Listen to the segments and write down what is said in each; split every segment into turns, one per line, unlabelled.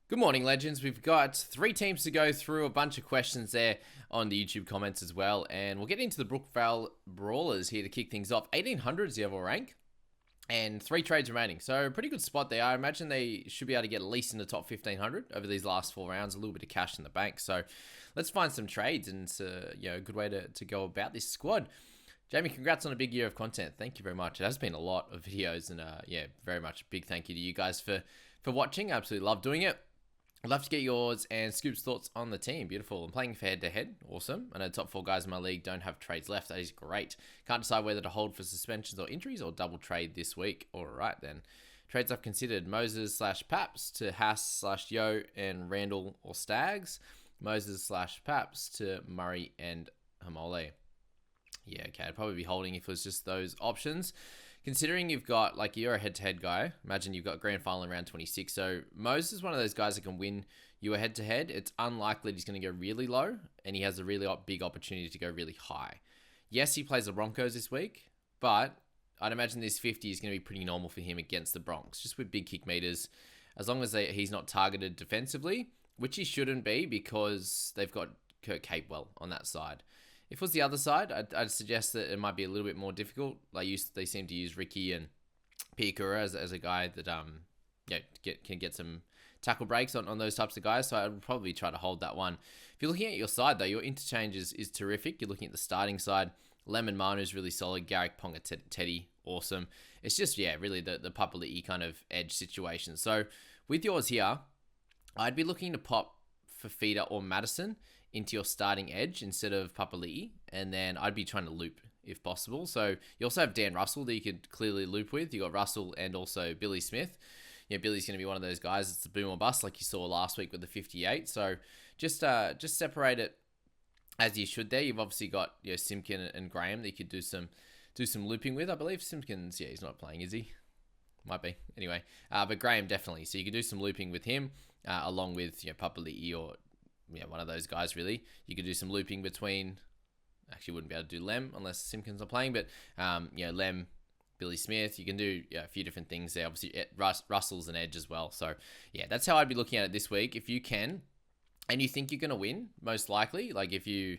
Good morning, legends. We've got 3 teams to go through, a bunch of questions there on the YouTube comments as well. And we'll get into the Brookvale Brawlers here to kick things off. 1800 is the overall rank and 3 trades remaining. So pretty good spot there. I imagine they should be able to get at least in the top 1500 over these last 4 rounds. A little bit of cash in the bank. So let's find some trades, and it's a good way to go about this squad. Jamie, congrats on a big year of content. Thank you very much. It has been a lot of videos, and very much a big thank you to you guys for watching. I absolutely love doing it. I'd love to get yours and Scoop's thoughts on the team. Beautiful. I'm playing for head-to-head. Awesome. I know the top 4 guys in my league don't have trades left. That is great. Can't decide whether to hold for suspensions or injuries or double trade this week. All right, then. Trades I've considered. Moses/Paps to Haas/Yo and Randall or Stags. Moses/Paps to Murray and Hamole. Yeah, okay. I'd probably be holding if it was just those options. Considering you've got, you're a head-to-head guy, imagine you've got grand final in round 26. So Moses is one of those guys that can win you a head-to-head. It's unlikely he's going to go really low, and he has a really big opportunity to go really high. Yes, he plays the Broncos this week, but I'd imagine this 50 is going to be pretty normal for him against the Bronx, just with big kick meters, as long as he's not targeted defensively, which he shouldn't be because they've got Kurt Capewell on that side. If it was the other side, I'd suggest that it might be a little bit more difficult. They seem to use Ricky and Piakura as a guy that can get some tackle breaks on those types of guys. So I'd probably try to hold that one. If you're looking at your side though, your interchange is terrific. You're looking at the starting side. Lemon Manu is really solid. Garrick Ponga Teddy, awesome. It's just really the Papali'i kind of edge situation. So with yours here, I'd be looking to pop Fafita or Madison into your starting edge instead of Papali'i, and then I'd be trying to loop if possible. So you also have Dan Russell that you could clearly loop with. You got Russell and also Billy Smith. Billy's going to be one of those guys. It's a boom or bust, like you saw last week with the 58. So just separate it as you should there. You've obviously got Simpkin and Graham that you could do some looping with. I believe Simpkins, he's not playing, is he? Might be. Anyway, but Graham definitely. So you could do some looping with him along with Papali'i or one of those guys, really. You could do some looping between... Actually, wouldn't be able to do Lem unless Simpkins are playing, but, Lem, Billy Smith. You can do a few different things there. Obviously, Russell's an edge as well. So, that's how I'd be looking at it this week. If you can, and you think you're going to win, most likely, if you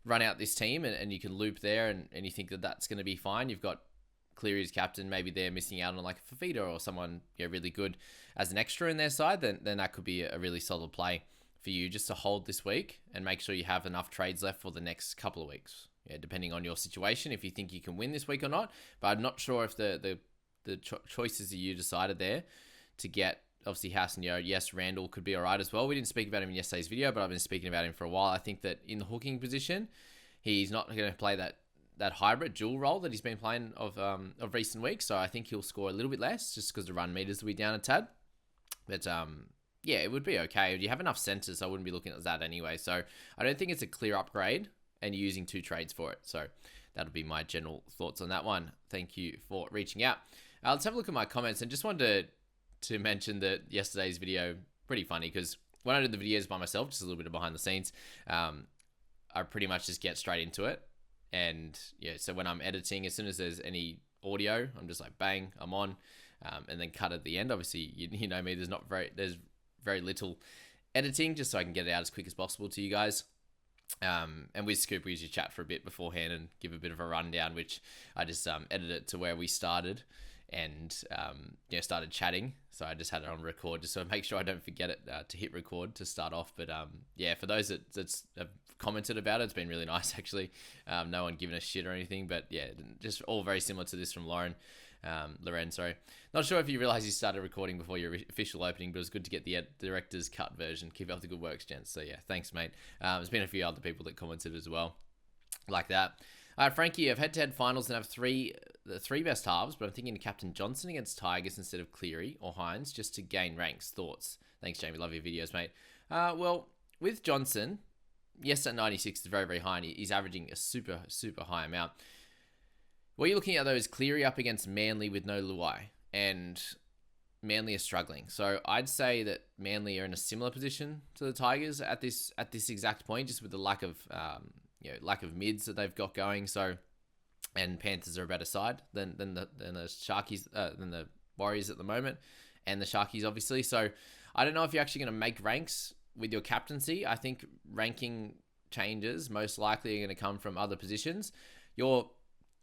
run out this team and you can loop there and you think that that's going to be fine, you've got Cleary as captain, maybe they're missing out on a Fafita or someone really good as an extra in their side, then that could be a really solid play for you just to hold this week and make sure you have enough trades left for the next couple of weeks. Depending on your situation, if you think you can win this week or not. But I'm not sure if the choices that you decided there to get, obviously House and yes, Randall could be all right as well. We didn't speak about him in yesterday's video, but I've been speaking about him for a while. I think that in the hooking position, he's not going to play that hybrid dual role that he's been playing of recent weeks. So I think he'll score a little bit less just because the run meters will be down a tad. But it would be okay. You have enough centers, so I wouldn't be looking at that anyway. So I don't think it's a clear upgrade, and you're using 2 trades for it. So that'll be my general thoughts on that one. Thank you for reaching out. Let's have a look at my comments, and just wanted to mention that yesterday's video, pretty funny, because when I did the videos by myself, just a little bit of behind the scenes, I pretty much just get straight into it. And so when I'm editing, as soon as there's any audio, I'm just like, bang, I'm on, and then cut at the end. Obviously, you know me, there's very little editing, just so I can get it out as quick as possible to you guys. And with Scoop, we usually chat for a bit beforehand and give a bit of a rundown, which I just edited it to where we started and started chatting. So I just had it on record just so I make sure I don't forget it to hit record to start off. But for those that have commented about it, it's been really nice actually. No one giving a shit or anything, but just all very similar to this from Loren, sorry. Not sure if you realize you started recording before your official opening, but it was good to get the director's cut version. Keep up the good work, gents. So thanks, mate. There's been a few other people that commented as well, like that. Frankie, I've head-to-head finals and have the three best halves, but I'm thinking Captain Johnson against Tigers instead of Cleary or Hines just to gain ranks. Thoughts? Thanks, Jamie. Love your videos, mate. Well, with Johnson, yes, at 96 is very, very high, and he's averaging a super, super high amount. What you're looking at, though, is Cleary up against Manly with no Luai, and Manly are struggling. So I'd say that Manly are in a similar position to the Tigers at this exact point, just with the lack of mids that they've got going. So, and Panthers are a better side than the Sharkies than the Warriors at the moment, and the Sharkies obviously. So I don't know if you're actually going to make ranks with your captaincy. I think ranking changes most likely are going to come from other positions. You're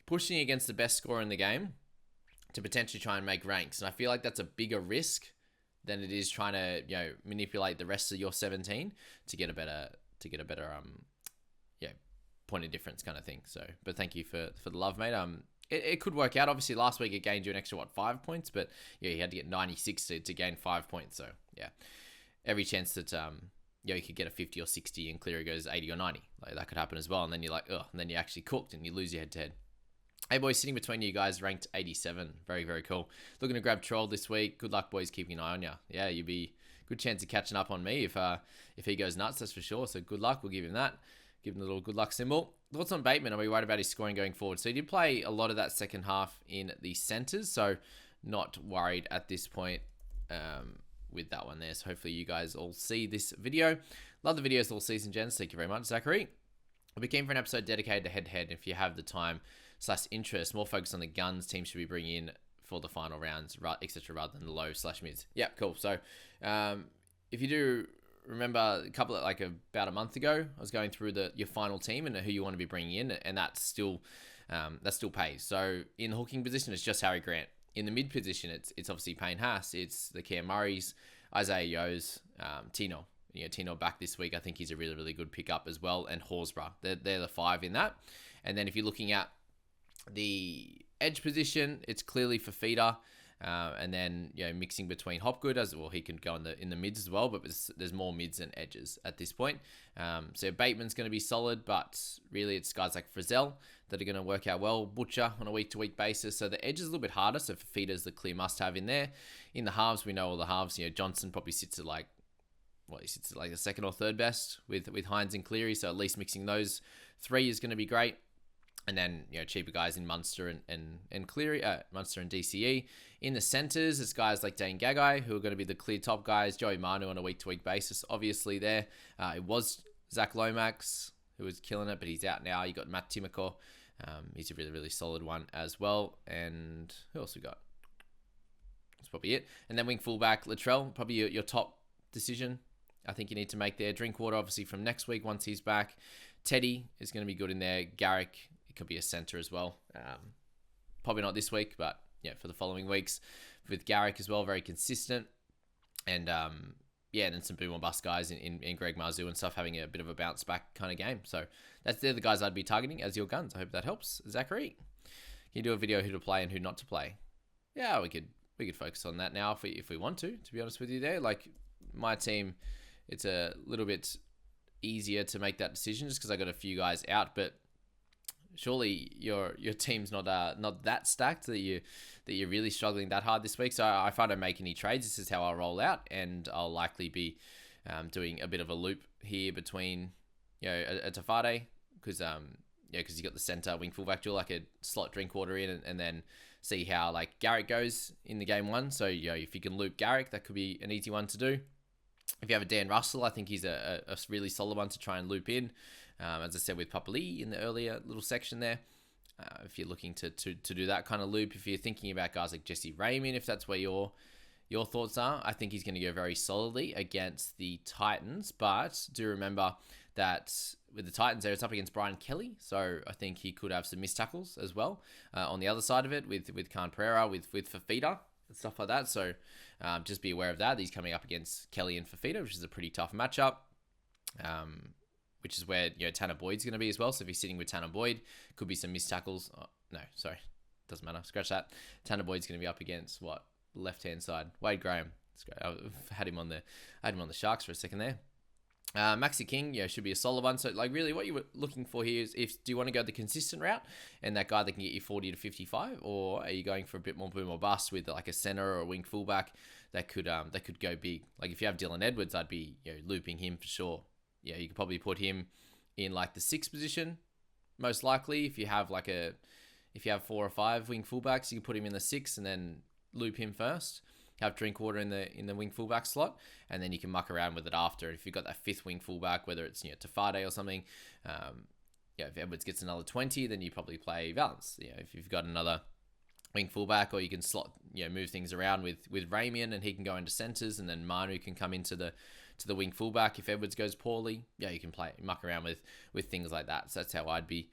pushing against the best scorer in the game to potentially try and make ranks, and I feel like that's a bigger risk than it is trying to manipulate the rest of your 17 to get a better point of difference kind of thing. So, but thank you for the love, mate. It could work out. Obviously, last week it gained you an extra 5 points, but yeah, you had to get 96 to gain 5 points. So yeah, every chance that you could get a 50 or 60 and Cleary goes 80 or 90, like that could happen as well. And then you're like, oh, and then you're actually cooked and you lose your head to head. Hey boys, sitting between you guys, ranked 87. Very, very cool. Looking to grab Troll this week. Good luck, boys. Keeping an eye on you. Yeah, you'd be good chance of catching up on me if he goes nuts. That's for sure. So good luck. We'll give him that. Give him a little good luck symbol. Thoughts on Bateman? Are we worried about his scoring going forward? So he did play a lot of that second half in the centres. So not worried at this point with that one there. So hopefully you guys all see this video. Love the videos all season, gents. Thank you very much, Zachary. I'll be keen for an episode dedicated to head-to-head if you have the time / interest. More focus on the guns teams should be bringing in for the final rounds, etc., rather than the low / mids. Yeah, cool. So if you do remember about a month ago, I was going through your final team and who you want to be bringing in, and that still pays. So in the hooking position, it's just Harry Grant. In the mid position, it's obviously Payne Haas, it's the Cam Murrays, Isaiah Yo's, Tino. Tino back this week. I think he's a really, really good pickup as well, and Horsburgh. They're the 5 in that. And then if you're looking at the edge position, it's clearly Fafita. And then mixing between Hopgood as well, he can go in the mids as well, but there's more mids and edges at this point. So Bateman's going to be solid, but really it's guys like Frizzell that are going to work out well. Butcher on a week-to-week basis, so the edge is a little bit harder. So Fafita's the clear must-have in there. In the halves, we know all the halves. Johnson probably sits at he sits at the second or third best with Hines and Cleary. So at least mixing those 3 is going to be great. And then, cheaper guys in Munster and Cleary, Munster and DCE. In the centres, it's guys like Dane Gagai, who are going to be the clear top guys. Joey Manu on a week-to-week basis, obviously there. It was Zach Lomax, who was killing it, but he's out now. You got Matt Timoko. He's a really, really solid one as well. And who else we got? That's probably it. And then wing fullback, Latrell, probably your top decision. I think you need to make there. Drinkwater, obviously, from next week once he's back. Teddy is going to be good in there. Garrick, it could be a centre as well. Probably not this week, but yeah, for the following weeks. With Garrick as well, very consistent. And then some boom or bust guys in Greg Marzu and stuff, having a bit of a bounce back kind of game. So they're the guys I'd be targeting as your guns. I hope that helps. Zachary, can you do a video who to play and who not to play? Yeah, we could focus on that now if we want to be honest with you there. Like my team, it's a little bit easier to make that decision just because I got a few guys out, but surely your team's not that stacked that you're really struggling that hard this week. So if I don't make any trades, this is how I'll roll out, and I'll likely be doing a bit of a loop here between a Tafade because you got the center wing fullback duel. I could slot Drinkwater in and then see how Garrick goes in the game 1. So if you can loop Garrick, that could be an easy one to do. If you have a Dan Russell, I think he's a really solid one to try and loop in. As I said with Papali in the earlier little section there. If you're looking to do that kind of loop, if you're thinking about guys like Jesse Raymond, if that's where your thoughts are, I think he's going to go very solidly against the Titans. But do remember that with the Titans there, it's up against Brian Kelly. So I think he could have some missed tackles as well on the other side of it with Khan Pereira, with Fafita and stuff like that. So just be aware of that. He's coming up against Kelly and Fafita, which is a pretty tough matchup. Which is where Tanner Boyd's going to be as well. So if he's sitting with Tanner Boyd, could be some missed tackles. Oh, no, sorry, doesn't matter. Scratch that. Tanner Boyd's going to be up against left hand side. Wade Graham. That's great. I had him on the Sharks for a second there. Maxi King, should be a solid one. So really, what you were looking for here is do you want to go the consistent route and that guy that can get you 40 to 55, or are you going for a bit more boom or bust with a center or a wing fullback that could go big? If you have Dylan Edwards, I'd be looping him for sure. Yeah, you could probably put him in the 6th position, most likely. If you have 4 or 5 wing fullbacks, you can put him in the 6th and then loop him first. Have Drinkwater in the wing fullback slot, and then you can muck around with it after. If you've got that 5th wing fullback, whether it's Tafade or something, if Edwards gets another 20, then you probably play Valance. If you've got another wing fullback, or you can slot, move things around with Ramian, and he can go into centres, and then Manu can come into the wing fullback if Edwards goes poorly. Yeah, you can muck around with things like that. So that's how I'd be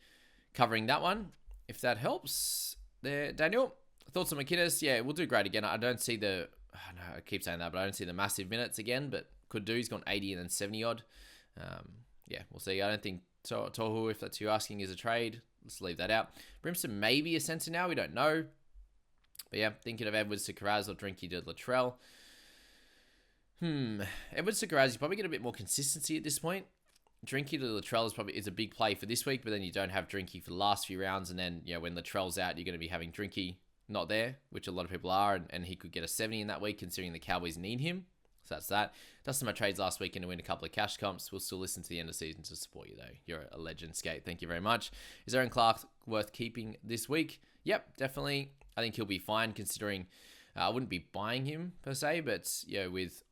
covering that one, if that helps. There, Daniel. Thoughts on McInnes? Yeah, we'll do great again. I don't see the... I keep saying that, but I don't see the massive minutes again, but could do. He's gone 80 and then 70 odd. Yeah, we'll see. I don't think Tohu, if that's who you're asking, is a trade. Let's leave that out. Brimson maybe a centre now. We don't know. But yeah, thinking of Edwards to Carraz or Drinky to Latrell. Edwards to Carraz, you probably get a bit more consistency at this point. Drinky to Latrell is a big play for this week, but then you don't have Drinky for the last few rounds, and then when Latrell's out, you're going to be having Drinky not there, which a lot of people are, and he could get a 70 in that week, considering the Cowboys need him. So that's that. Dusted my trades last weekend to win a couple of cash comps. We'll still listen to the end of the season to support you, though. You're a legend, Skate. Thank you very much. Is Aaron Clark worth keeping this week? Yep, definitely. I think he'll be fine, considering I wouldn't be buying him per se, but with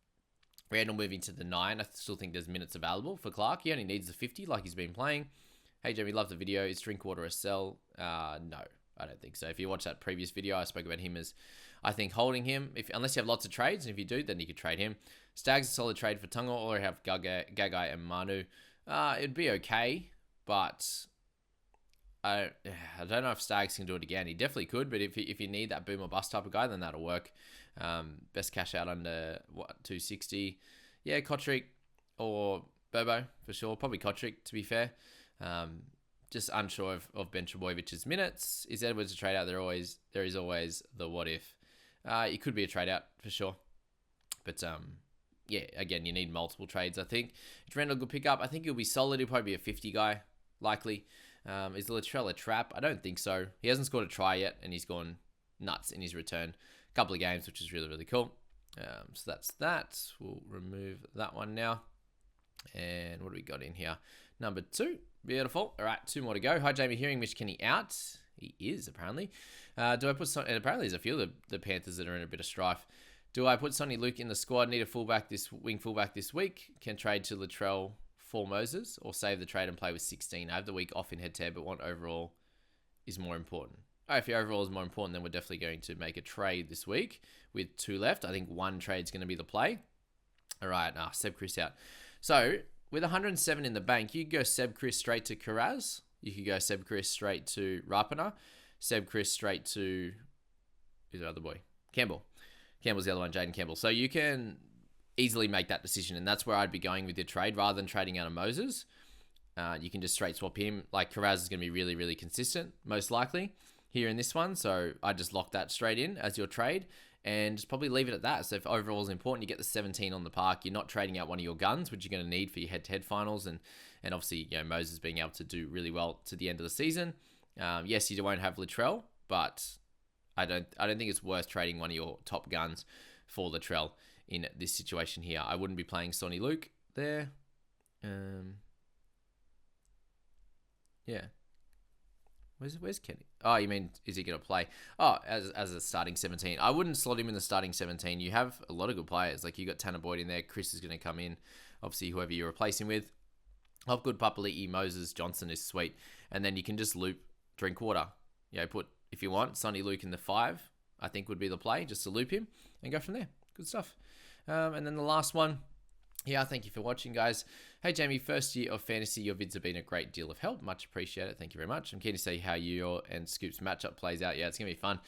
Randall moving to the 9, I still think there's minutes available for Clark. He only needs the 50 like he's been playing. Hey, Jamie, love the video. Is Drinkwater a sell? No. I don't think so. If you watch that previous video, I spoke about him as, I think, holding him. Unless you have lots of trades, and if you do, then you could trade him. Stag's a solid trade for Tunga, or have Gagai and Manu. It'd be okay, but I don't know if Stags can do it again. He definitely could, but if you need that boom or bust type of guy, then that'll work. Best cash out under, 260. Yeah, Kotrick or Bobo, for sure. Probably Kotrick, to be fair. Just unsure of Ben Trebojevich's minutes. Is Edwards a trade out? There is always the what if. It could be a trade out for sure. But yeah, again, you need multiple trades, I think. Is Randall a good pickup? I think he'll be solid. He'll probably be a 50 guy, likely. Is Latrell a trap? I don't think so. He hasn't scored a try yet, and he's gone nuts in his return. A couple of games, which is really, really cool. So that's that. We'll remove that one now. And what do we got in here? Number 2. Beautiful. All right, 2 more to go. Hi, Jamie. Hearing Mitch Kenny out. He is, apparently. Do I put... and apparently there's a few of the Panthers that are in a bit of strife. Do I put Sonny Luke in the squad? Need a wing fullback this week. Can trade to Latrell for Moses, or save the trade and play with 16. I have the week off in head-to-head, but what overall is more important? All right, if your overall is more important, then we're definitely going to make a trade this week with 2 left. I think 1 trade is going to be the play. All right, Seb Chris out. So... with 107 in the bank, you could go Seb Chris straight to Carraz. You could go Seb Chris straight to Rapana. Seb Chris straight to... who's the other boy? Campbell. Campbell's the other one, Jaden Campbell. So you can easily make that decision, and that's where I'd be going with your trade rather than trading out of Moses. You can just straight swap him. Like, Carraz is going to be really, really consistent, most likely, here in this one. So I just lock that straight in as your trade. And just probably leave it at that. So if overall is important, you get the 17 on the park. You're not trading out one of your guns, which you're going to need for your head-to-head finals. And obviously, Moses being able to do really well to the end of the season. Yes, you won't have Latrell, but I don't think it's worth trading one of your top guns for Latrell in this situation here. I wouldn't be playing Sonny Luke there. Yeah. Where's Kenny? Oh, you mean, is he going to play? Oh, as a starting 17. I wouldn't slot him in the starting 17. You have a lot of good players. Like, you got Tanner Boyd in there. Chris is going to come in. Obviously, whoever you're replacing with. Hopgood, Papali'i, Moses, Johnson is sweet. And then you can just loop Drinkwater. Put, if you want, Sonny Luke in the 5, I think would be the play, just to loop him and go from there. Good stuff. And then the last one. Yeah, thank you for watching, guys. Hey, Jamie, first year of fantasy. Your vids have been a great deal of help. Much appreciated. Thank you very much. I'm keen to see how your and Scoop's matchup plays out. Yeah, it's going to be fun.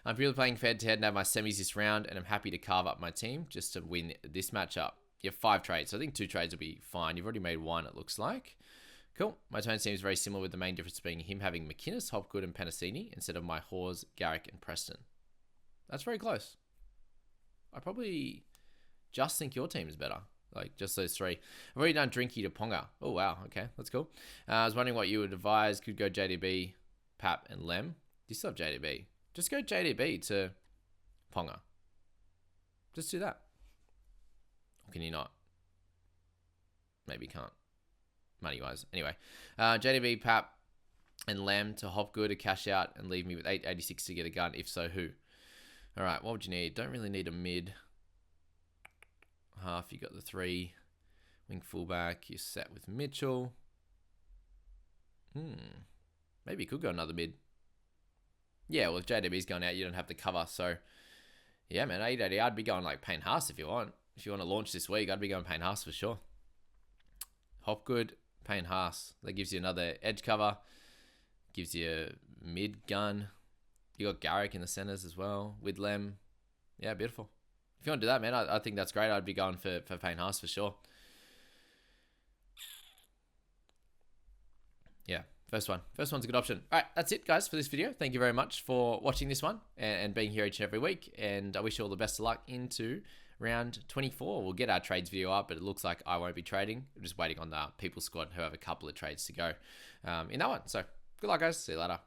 I'm really playing head-to-head and have my semis this round, and I'm happy to carve up my team just to win this matchup. You have 5 trades, so I think 2 trades will be fine. You've already made 1, it looks like. Cool. My tone seems very similar, with the main difference being him having McInnes, Hopgood, and Penasini instead of my Hawes, Garrick, and Preston. That's very close. I probably just think your team is better. Like, just those 3. I've already done Drinky to Ponga. Oh, wow. Okay, that's cool. I was wondering what you would advise. Could go JDB, Pap, and Lem. Do you still have JDB? Just go JDB to Ponga. Just do that. Or can you not? Maybe you can't. Money-wise. Anyway, JDB, Pap, and Lem to Hopgood to cash out and leave me with 886 to get a gun. If so, who? All right, what would you need? Don't really need a mid. Half, you got the 3 wing fullback. You're set with Mitchell. Maybe you could go another mid. Yeah, well, if JDB's going out, you don't have to cover. So, yeah, man, 880, I'd be going like Payne Haas if you want. If you want to launch this week, I'd be going Payne Haas for sure. Hopgood, Payne Haas. That gives you another edge cover. Gives you a mid gun. You got Garrick in the centers as well. With Lem. Yeah, beautiful. If you want to do that, man, I think that's great. I'd be going for Payne Haas for sure. Yeah, first one's a good option. All right, that's it, guys, for this video. Thank you very much for watching this one and being here each and every week. And I wish you all the best of luck into round 24. We'll get our trades video up, but it looks like I won't be trading. I'm just waiting on the people squad who have a couple of trades to go in that one. So good luck, guys. See you later.